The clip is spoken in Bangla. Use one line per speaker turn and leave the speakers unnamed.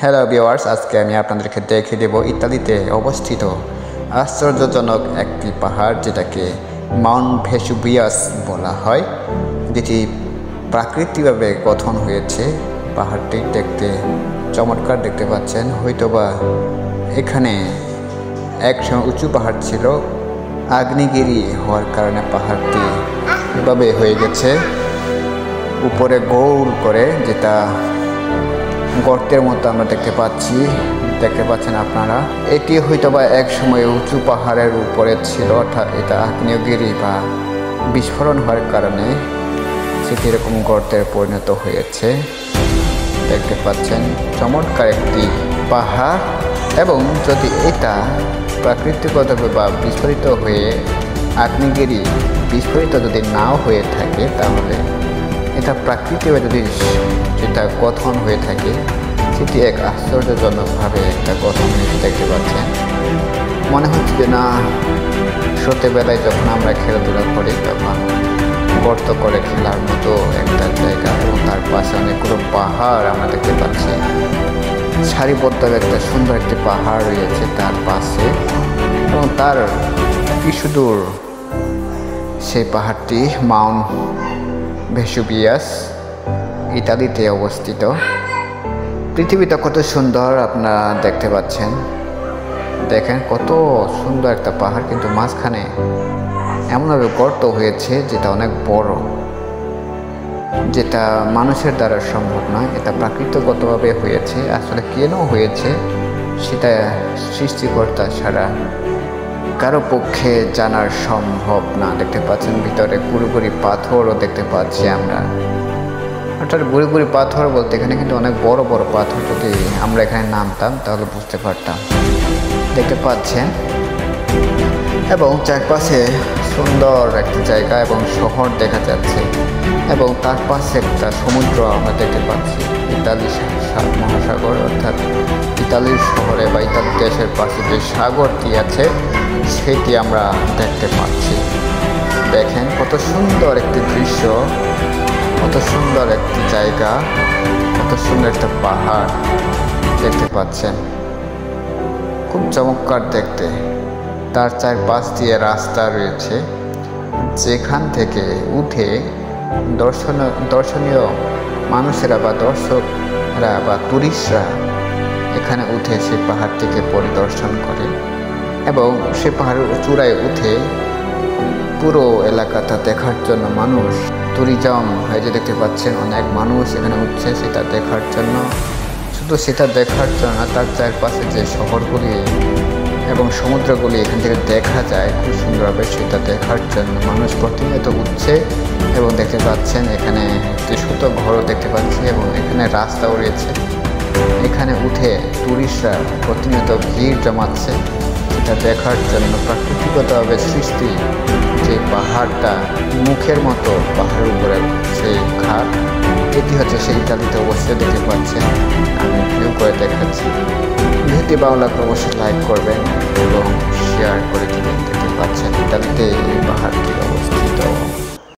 হ্যালো ভিউয়ার্স, আজকে আমি আপনাদেরকে দেখিয়ে দেব ইতালিতে অবস্থিত আশ্চর্যজনক একটি পাহাড়, যেটাকে মাউন্ট ভেসুভিয়াস বলা হয়, যেটি প্রাকৃতিকভাবে গঠন হয়েছে। পাহাড়টি দেখতে চমৎকার দেখতে পাচ্ছেন। হয়তোবা এখানে একসময় উঁচু পাহাড় ছিল, আগ্নেয়গিরি হওয়ার কারণে পাহাড়টি এভাবে হয়ে গেছে, উপরে গোল করে, যেটা গর্তের মতো আমরা দেখতে পাচ্ছেন আপনারা। এটি হয়তোবা এক সময় উঁচু পাহাড়ের উপরে ছিল, অর্থাৎ এটা আগ্নেয়গিরি বা বিস্ফোরণ হওয়ার কারণে সেটি এরকম গর্তের পরিণত হয়েছে। দেখতে পাচ্ছেন চমৎকার একটি পাহাড়। এবং যদি এটা প্রাকৃতিকভাবে বা বিস্ফোরিত হয়ে আগ্নেয়গিরি বিস্ফোরিত যদি নাও হয়ে থাকে, তাহলে এটা প্রাকৃতিকভাবে যদি যেটা গঠন হয়ে থাকে, সেটি এক আশ্চর্যজনকভাবে একটা গঠন হয়ে দেখতে পাচ্ছেন। মনে হচ্ছে যে না, ছোটবেলায় যখন আমরা খেলাধুলা করি তখন গর্ত করে খেলার মতো একটা জায়গা, এবং তার পাশে অনেকগুলো পাহাড় আমরা দেখতে পাচ্ছি। সারিবদ্ধ একটা সুন্দর একটি পাহাড় রয়েছে তার পাশে, এবং তার কিছু দূর সেই পাহাড়টি মাউন্ট ভেসুভিয়াস ইতালিতে অবস্থিত। পৃথিবীটা কত সুন্দর আপনারা দেখতে পাচ্ছেন। দেখেন কত সুন্দর একটা পাহাড়, কিন্তু মাঝখানে এমনভাবে গর্ত হয়েছে যেটা অনেক বড়, যেটা মানুষের দ্বারা সম্ভব নয়। এটা প্রাকৃতিকগতভাবে হয়েছে। আসলে কেন হয়েছে সেটা সৃষ্টিকর্তা ছাড়া কারো পক্ষে জানার সম্ভব না। দেখতে পাচ্ছেন ভিতরে গুড়ি পাথরও দেখতে পাচ্ছি আমরা। অর্থাৎ গুড়ি পাথর বলতে এখানে কিন্তু অনেক বড় বড় পাথর, যদি আমরা এখানে নামতাম তাহলে বুঝতে পারতাম। দেখতে পাচ্ছেন, এবং চারপাশে সুন্দর একটা জায়গা এবং শহর দেখা যাচ্ছে, এবং তার পাশে একটা সমুদ্র আমরা দেখতে পাচ্ছি। ইতালি মহাসাগর, অর্থাৎ ইতালির শহরে বা ইতালি দেশের পাশে যে সাগরটি আছে সেটি আমরা দেখতে পাচ্ছি। দেখেন কত সুন্দর একটি দৃশ্য, কত সুন্দর একটি জায়গা, কত সুন্দর একটা পাহাড় দেখতে পাচ্ছেন। খুব চমৎকার দেখতে। তার চারপাশ দিয়ে রাস্তা রয়েছে, যেখান থেকে উঠে দর্শনীয় মানুষেরা বা দর্শকরা বা টুরিস্টরা এখানে উঠে সেই পাহাড়টিকে পরিদর্শন করে, এবং সে পাহাড়ের চূড়ায় উঠে পুরো এলাকাটা দেখার জন্য মানুষ ট্যুরিজম হয়, যে দেখতে পাচ্ছেন অনেক মানুষ এখানে উঠছে সেটা দেখার জন্য। শুধু সেটা দেখার জন্য না, তার চারপাশে যে শহরগুলি এবং সমুদ্রগুলি এখান থেকে দেখা যায় খুব সুন্দরভাবে, সেটা দেখার জন্য মানুষ প্রতিনিয়ত উঠছে। এবং দেখতে পাচ্ছেন এখানে একটি ছোট ঘরও দেখতে পাচ্ছি, এবং এখানে রাস্তাও রয়েছে। এখানে উঠে টুরিস্টরা প্রতিনিয়ত ভিড় জমাচ্ছে সেটা দেখার জন্য। প্রাকৃতিকভাবে সৃষ্টি যে পাহাড়টা মুখের মতো পাহাড়ের উপরে সেই ঘাট, এটি হচ্ছে সেই ইতালিতে অবস্থিত। দেখতে পাচ্ছেন, আমি ভিউ করে দেখাচ্ছি। ভিডিওটি ভালো লাগলে অবশ্যই লাইক করবেন এবং শেয়ার করে দিবেন। দেখতে পাচ্ছেন ইতালিতে এই পাহাড়টি অবস্থিত।